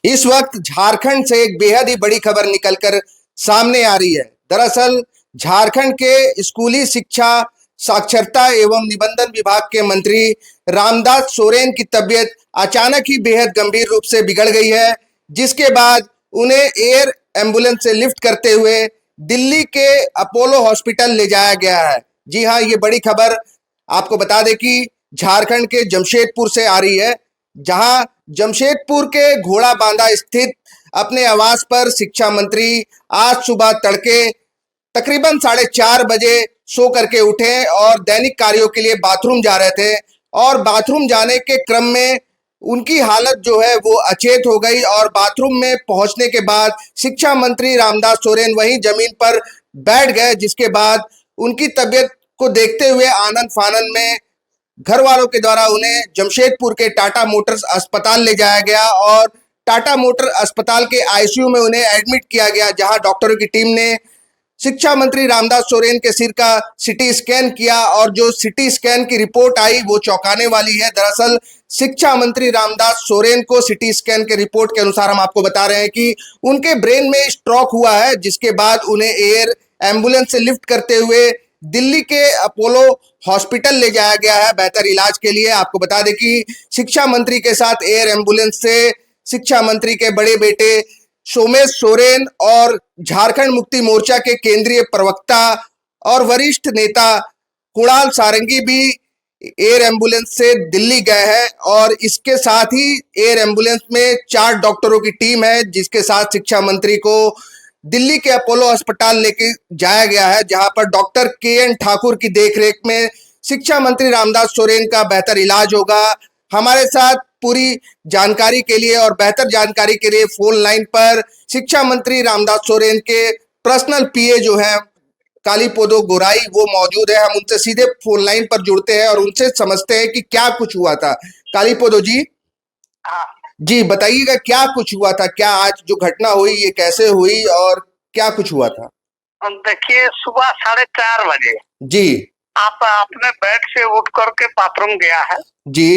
इस वक्त झारखंड से एक बेहद ही बड़ी खबर निकलकर सामने आ रही है। दरअसल झारखंड के स्कूली शिक्षा, साक्षरता एवं निबंधन विभाग के मंत्री रामदास सोरेन की तबीयत अचानक ही बेहद गंभीर रूप से बिगड़ गई है, जिसके बाद उन्हें एयर एम्बुलेंस से लिफ्ट करते हुए दिल्ली के अपोलो हॉस्पिटल ले जाया गया है। जी हाँ, ये बड़ी खबर आपको बता दें कि झारखंड के जमशेदपुर से आ रही है, जहां जमशेदपुर के घोड़ा बांधा स्थित अपने आवास पर शिक्षा मंत्री आज सुबह तड़के तकरीबन 4:30 बजे सो करके उठे और दैनिक कार्यों के लिए बाथरूम जा रहे थे और बाथरूम जाने के क्रम में उनकी हालत जो है वो अचेत हो गई और बाथरूम में पहुंचने के बाद शिक्षा मंत्री रामदास सोरेन वहीं जमीन पर बैठ गए, जिसके बाद उनकी तबीयत को देखते हुए आनन फानन में घर वालों के द्वारा उन्हें जमशेदपुर के टाटा मोटर्स अस्पताल ले जाया गया और टाटा मोटर अस्पताल के आईसीयू में उन्हें एडमिट किया गया, जहां डॉक्टरों की टीम ने शिक्षा मंत्री रामदास सोरेन के सिर का सीटी स्कैन किया और जो सीटी स्कैन की रिपोर्ट आई वो चौंकाने वाली है। दरअसल शिक्षा मंत्री रामदास सोरेन को सीटी स्कैन के रिपोर्ट के अनुसार हम आपको बता रहे हैं कि उनके ब्रेन में स्ट्रोक हुआ है, जिसके बाद उन्हें एयर एम्बुलेंस से लिफ्ट करते हुए दिल्ली के अपोलो हॉस्पिटल ले जाया गया है बेहतर इलाज के लिए। आपको बता दें कि शिक्षा मंत्री के साथ एयर एम्बुलेंस से शिक्षा मंत्री के बड़े बेटे सोमेश सोरेन और झारखंड मुक्ति मोर्चा के केंद्रीय प्रवक्ता और वरिष्ठ नेता कुणाल सारंगी भी एयर एम्बुलेंस से दिल्ली गए हैं और इसके साथ ही एयर एम्बुलेंस में 4 डॉक्टरों की टीम है, जिसके साथ शिक्षा मंत्री को दिल्ली के अपोलो अस्पताल लेके जाया गया है, जहां पर डॉक्टर के.एन. ठाकुर की देखरेख में शिक्षा मंत्री रामदास सोरेन का बेहतर इलाज होगा। हमारे साथ पूरी जानकारी के लिए और बेहतर जानकारी के लिए फोन लाइन पर शिक्षा मंत्री रामदास सोरेन के पर्सनल पीए जो है कालीपोदो गोराई वो मौजूद है। हम उनसे सीधे फोन लाइन पर जुड़ते हैं और उनसे समझते हैं कि क्या कुछ हुआ था। कालीपोदो जी, जी बताइएगा क्या कुछ हुआ था, क्या आज जो घटना हुई ये कैसे हुई और क्या कुछ हुआ था? देखिए, सुबह 4:30 बजे जी आप अपने बेड से उठ करके बाथरूम गया है। जी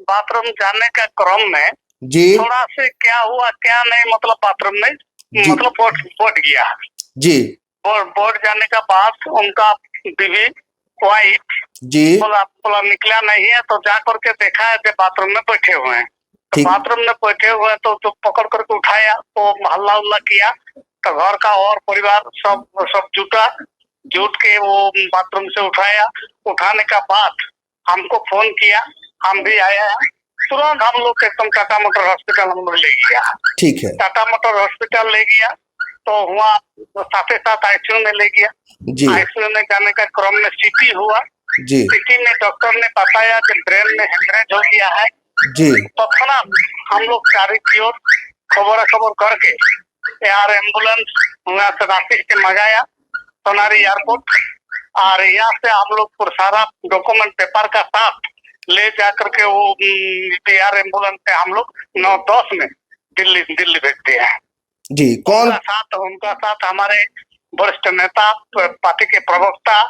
बाथरूम जाने के क्रम में जी थोड़ा से क्या हुआ क्या नहीं, मतलब बाथरूम में जी मतलब बोट गया। जी बोट जाने के बाद उनका बीवी वाइफ जी बोला निकला नहीं है, तो जा करके देखा है कि बाथरूम में बैठे हुए हैं। तो बाथरूम में बैठे हुए तो पकड़ करके उठाया तो हल्ला उल्ला किया, तो घर का और परिवार सब जुट के वो बाथरूम से उठाया। उठाने का बाद हमको फोन किया, हम भी आए हैं। तुरंत हम लोग एकदम टाटा मोटर हॉस्पिटल हम लोग ले गया। ठीक है, टाटा मोटर हॉस्पिटल ले गया तो वहाँ साथ ही साथ आईसीयू में ले गया। आईसीयू में जाने का क्रम में सीटी हुआ। सीटी में डॉक्टर ने बताया कि ब्रेन में हेमरेज हो गया है। जी तो हम लोग चारों की ओर खबर करके एयर एम्बुलेंस वहाँ से रांची से मंगाया सोनारी एयरपोर्ट, और यहाँ से हम लोग सारा डॉक्यूमेंट पेपर का साथ ले जा करके वो एयर एम्बुलेंस से हम लोग 9:10 में दिल्ली भेजते हैं। जी कौन उनका साथ हमारे वरिष्ठ नेता पार्टी के प्रवक्ता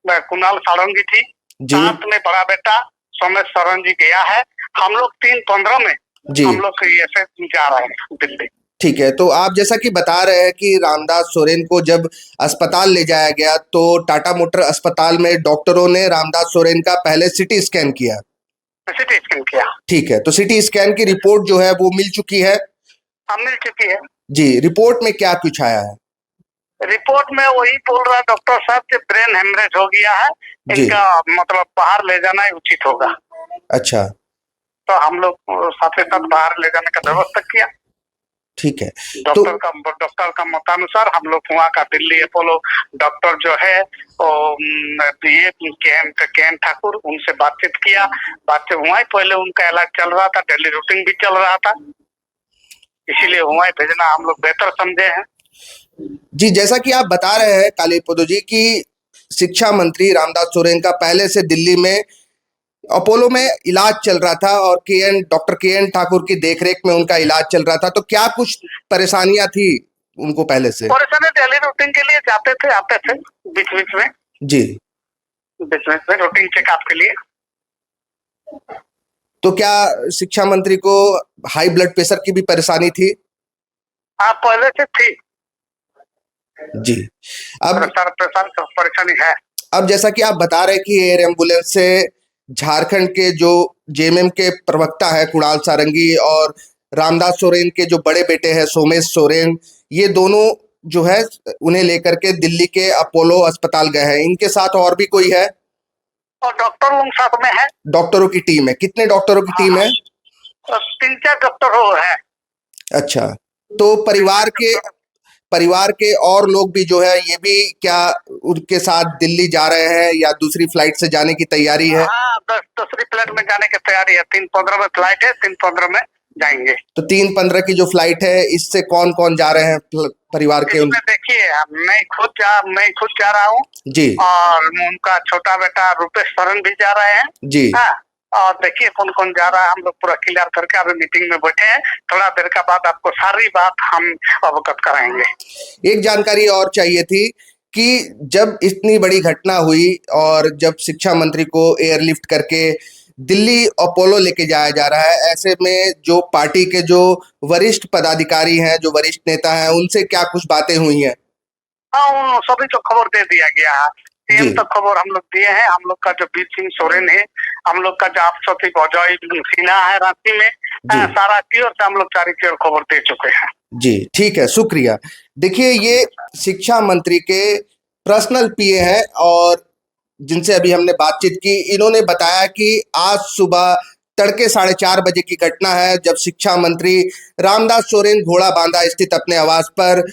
कुणाल सारंगी थी, साथ में बड़ा बेटा सोमेश सोरेन जी गया है। हम लोग 3:15 में हम लोग ऐसे जा रहे हैं दिल्ली। ठीक है, तो आप जैसा कि बता रहे हैं कि रामदास सोरेन को जब अस्पताल ले जाया गया तो टाटा मोटर अस्पताल में डॉक्टरों ने रामदास सोरेन का पहले सीटी स्कैन किया। ठीक है, तो सीटी स्कैन की रिपोर्ट जो है वो मिल चुकी है? हाँ, मिल चुकी है जी। रिपोर्ट में क्या कुछ आया है? रिपोर्ट में वही बोल रहा डॉक्टर साहब कि ब्रेन हेमरेज हो गया है, इनका मतलब बाहर ले जाना ही उचित होगा। अच्छा, तो हम लोग साथ ही साथ बाहर ले जाने का व्यवस्था किया। ठीक है, डॉक्टर का मतानुसार हम लोग वहाँ का दिल्ली अपोलो डॉक्टर जो है के.एन. ठाकुर, उनसे बातचीत किया। बातचीत हुआ, पहले उनका इलाज चल रहा था, डेली रूटीन भी चल रहा था, इसीलिए वहाँ भेजना हम लोग बेहतर समझे हैं। जी, जैसा कि आप बता रहे हैं कालीपोदो जी की शिक्षा मंत्री रामदास सोरेन का पहले से दिल्ली में अपोलो में इलाज चल रहा था और डॉक्टर के.एन. ठाकुर की देखरेख में उनका इलाज चल रहा था, तो क्या कुछ परेशानियां थी उनको पहले से? परेशानी डेली रूटीन के लिए जाते थे, आते थे बीच में। जी, बीच में रूटीन चेकअप के लिए। तो क्या शिक्षा मंत्री को हाई ब्लड प्रेशर की भी परेशानी थी? हाँ, पहले से थी। जी। अब प्रेशर परेशानी है। अब जैसा कि आप बता रहे हैं कि एयर एम्बुलेंस से झारखंड के जो जेएमएम के प्रवक्ता है कुणाल सारंगी और रामदास सोरेन के जो बड़े बेटे हैं सोमेश सोरेन, ये दोनों जो है उन्हें लेकर के दिल्ली के अपोलो अस्पताल गए हैं। इनके साथ और भी कोई है? और डॉक्टर लोग साथ में है। डॉक्टरों की टीम है? कितने डॉक्टरों की टीम है? 3-4 डॉक्टर हो है। अच्छा, तो परिवार के और लोग भी जो है ये भी क्या उनके साथ दिल्ली जा रहे हैं या दूसरी फ्लाइट से जाने की तैयारी है? हाँ, दूसरी फ्लाइट में जाने की तैयारी है। 3:15 में फ्लाइट है, 3:15 में जाएंगे। तो 3:15 की जो फ्लाइट है, इससे कौन कौन जा रहे हैं परिवार के? इसमें देखिए, मैं खुद जा रहा हूँ जी। और उनका छोटा बेटा रूपेश सरन भी जा रहे हैं। जी। हाँ, और देखिए कौन कौन जा रहा है, हम लोग पूरा क्लियर करके अभी मीटिंग में बैठे हैं। थोड़ा देर का बाद आपको सारी बात हम अवगत कराएंगे। एक जानकारी और चाहिए थी कि जब इतनी बड़ी घटना हुई और जब शिक्षा मंत्री को एयरलिफ्ट करके दिल्ली अपोलो लेके जाया जा रहा है, ऐसे में जो पार्टी के जो वरिष्ठ पदाधिकारी हैं, जो वरिष्ठ नेता हैं, उनसे क्या कुछ बातें हुई हैं? हाँ, उन सभी को खबर दे दिया गया है। जी। सीएम तक खबर हम लोग दिए हैं। हम लोग का जो बीर सिंह सोरेन है, हम लोग का जो आपसती अजय सिन्हा है रांची में, सारा की ओर से हम लोग सारी की ओर खबर दे चुके हैं। जी, ठीक है, शुक्रिया। देखिए, ये शिक्षा मंत्री के पर्सनल पीए हैं और जिनसे अभी हमने बातचीत की, इन्होंने बताया कि आज सुबह तड़के 4:30 बजे की घटना है, जब शिक्षा मंत्री रामदास सोरेन घोड़ा बांधा स्थित अपने आवास पर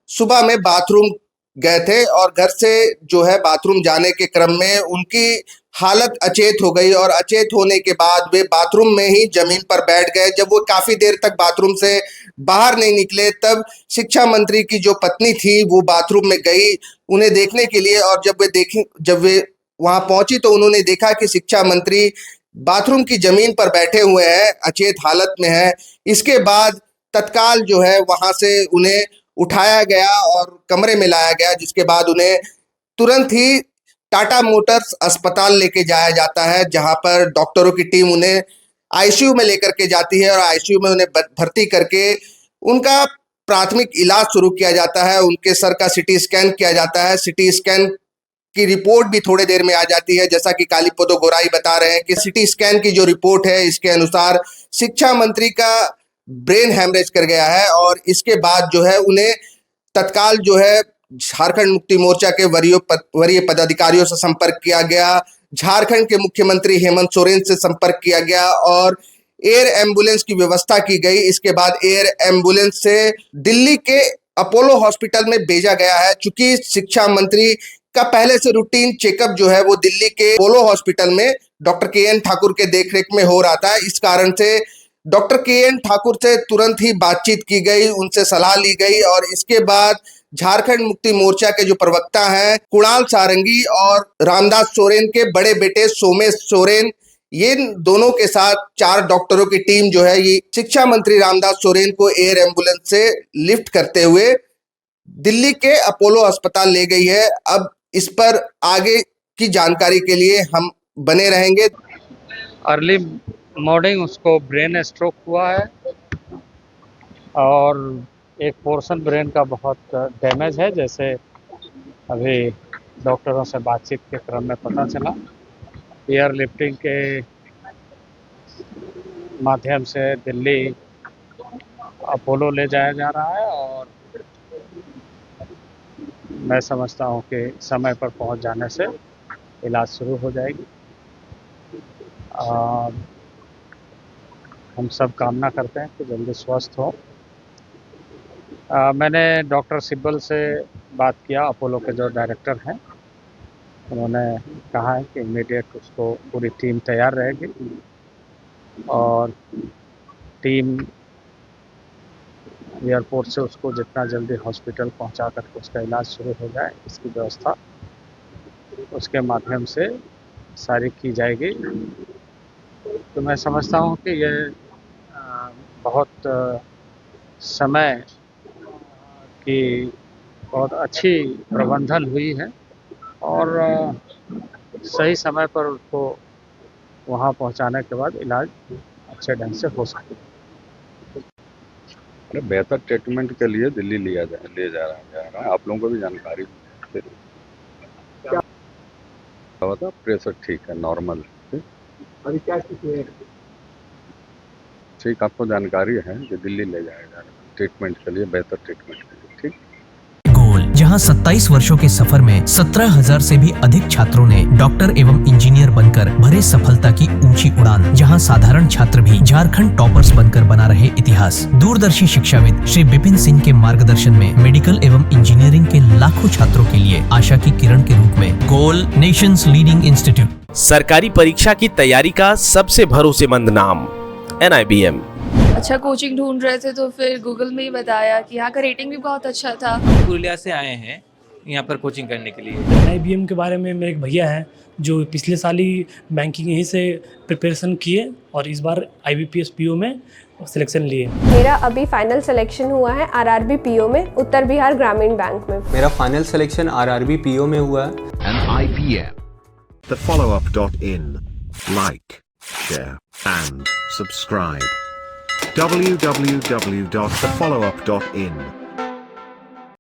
सुबह में बाथरूम गए थे और घर से जो है बाथरूम जाने के क्रम में उनकी हालत अचेत हो गई और अचेत होने के बाद वे बाथरूम में ही जमीन पर बैठ गए। जब वो काफी देर तक बाथरूम से बाहर नहीं निकले, तब शिक्षा मंत्री की जो पत्नी थी वो बाथरूम में गई उन्हें देखने के लिए, और जब वे वहां पहुंची तो उन्होंने देखा कि शिक्षा मंत्री बाथरूम की जमीन पर बैठे हुए हैं, अचेत हालत में है। इसके बाद तत्काल जो है वहां से उन्हें उठाया गया और कमरे में लाया गया, जिसके बाद उन्हें तुरंत ही टाटा मोटर्स अस्पताल लेके जाया जाता है, जहां पर डॉक्टरों की टीम उन्हें आईसीयू में लेकर के जाती है और आईसीयू में उन्हें भर्ती करके उनका प्राथमिक इलाज शुरू किया जाता है। उनके सर का सीटी स्कैन किया जाता है। सीटी स्कैन की रिपोर्ट भी थोड़ी देर में आ जाती है। जैसा कि कालीपदो गोराई बता रहे हैं कि सीटी स्कैन की जो रिपोर्ट है, इसके अनुसार शिक्षा मंत्री का ब्रेन हैमरेज कर गया है और इसके बाद जो है उन्हें तत्काल जो है झारखंड मुक्ति मोर्चा के वरीय पदाधिकारियों से संपर्क किया गया, झारखंड के मुख्यमंत्री हेमंत सोरेन से संपर्क किया गया और एयर एम्बुलेंस की व्यवस्था की गई। इसके बाद एयर एम्बुलेंस से दिल्ली के अपोलो हॉस्पिटल में भेजा गया है। चूंकि शिक्षा मंत्री का पहले से रूटीन चेकअप जो है वो दिल्ली के अपोलो हॉस्पिटल में डॉक्टर के.एन. ठाकुर के देखरेख में हो रहा था, इस कारण से डॉक्टर के.एन. ठाकुर से तुरंत ही बातचीत की गई, उनसे सलाह ली गई और इसके बाद झारखंड मुक्ति मोर्चा के जो प्रवक्ता हैं कुणाल सारंगी और रामदास सोरेन के बड़े बेटे सोमेश सोरेन, ये दोनों के साथ 4 डॉक्टरों की टीम जो है ये शिक्षा मंत्री रामदास सोरेन को एयर एम्बुलेंस से लिफ्ट करते हुए दिल्ली के अपोलो अस्पताल ले गई है। अब इस पर आगे की जानकारी के लिए हम बने रहेंगे। अर्ली मॉर्निंग उसको ब्रेन स्ट्रोक हुआ है और एक पोर्शन ब्रेन का बहुत डैमेज है, जैसे अभी डॉक्टरों से बातचीत के क्रम में पता चला। एयर लिफ्टिंग के माध्यम से दिल्ली अपोलो ले जाया जा रहा है और मैं समझता हूँ कि समय पर पहुँच जाने से इलाज शुरू हो जाएगी। हम सब कामना करते हैं कि जल्दी स्वस्थ हो। मैंने डॉक्टर सिब्बल से बात किया, अपोलो के जो डायरेक्टर हैं, उन्होंने कहा है कि इमीडिएट उसको पूरी टीम तैयार रहेगी और टीम एयरपोर्ट से उसको जितना जल्दी हॉस्पिटल पहुंचा करके उसका इलाज शुरू हो जाए, इसकी व्यवस्था उसके माध्यम से सारी की जाएगी। तो मैं समझता हूँ कि ये बहुत समय की बहुत अच्छी प्रबंधन हुई है और सही समय पर उसको वहाँ पहुँचाने के बाद इलाज अच्छे ढंग से हो सकता है। अरे बेहतर ट्रीटमेंट के लिए दिल्ली ले जा रहा है। आप लोगों को भी जानकारी दे क्या होता, प्रेशर ठीक है, नॉर्मल है। अभी क्या स्थिति है? ठीक, आपको जानकारी है कि दिल्ली ले जाया जा रहा है ट्रीटमेंट के लिए, बेहतर ट्रीटमेंट के लिए। ठीक, गोल, जहां 27 वर्षों के सफर में 17,000 से भी अधिक छात्रों ने डॉक्टर एवं इंजीनियर बनकर भरे सफलता की ऊंची उड़ान, जहां साधारण छात्र भी झारखंड टॉपर्स बनकर बना रहे इतिहास। दूरदर्शी शिक्षाविद श्री विपिन सिंह के मार्गदर्शन में मेडिकल एवं इंजीनियरिंग के लाखों छात्रों के लिए आशा की किरण के रूप में गोल, नेशंस लीडिंग इंस्टीट्यूट। सरकारी परीक्षा की तैयारी का सबसे भरोसेमंद नाम NIBM। अच्छा कोचिंग ढूंढ रहे थे तो फिर गूगल में ही बताया कि यहाँ का रेटिंग भी बहुत अच्छा था। पुरुलिया से आए हैं यहाँ पर कोचिंग करने के लिए। NIBM के बारे में मेरे एक भैया हैं जो पिछले साल ही बैंकिंग यहीं से प्रिपरेशन किए और इस बार IBPS PO में सिलेक्शन लिए। मेरा अभी फाइनल सिलेक्शन हुआ है RRB PO में, उत्तर बिहार ग्रामीण बैंक में। मेरा फाइनल सिलेक्शन RRB PO में हुआ है। NIBM, thefollowup.in. Like, share and subscribe. www.thefollowup.in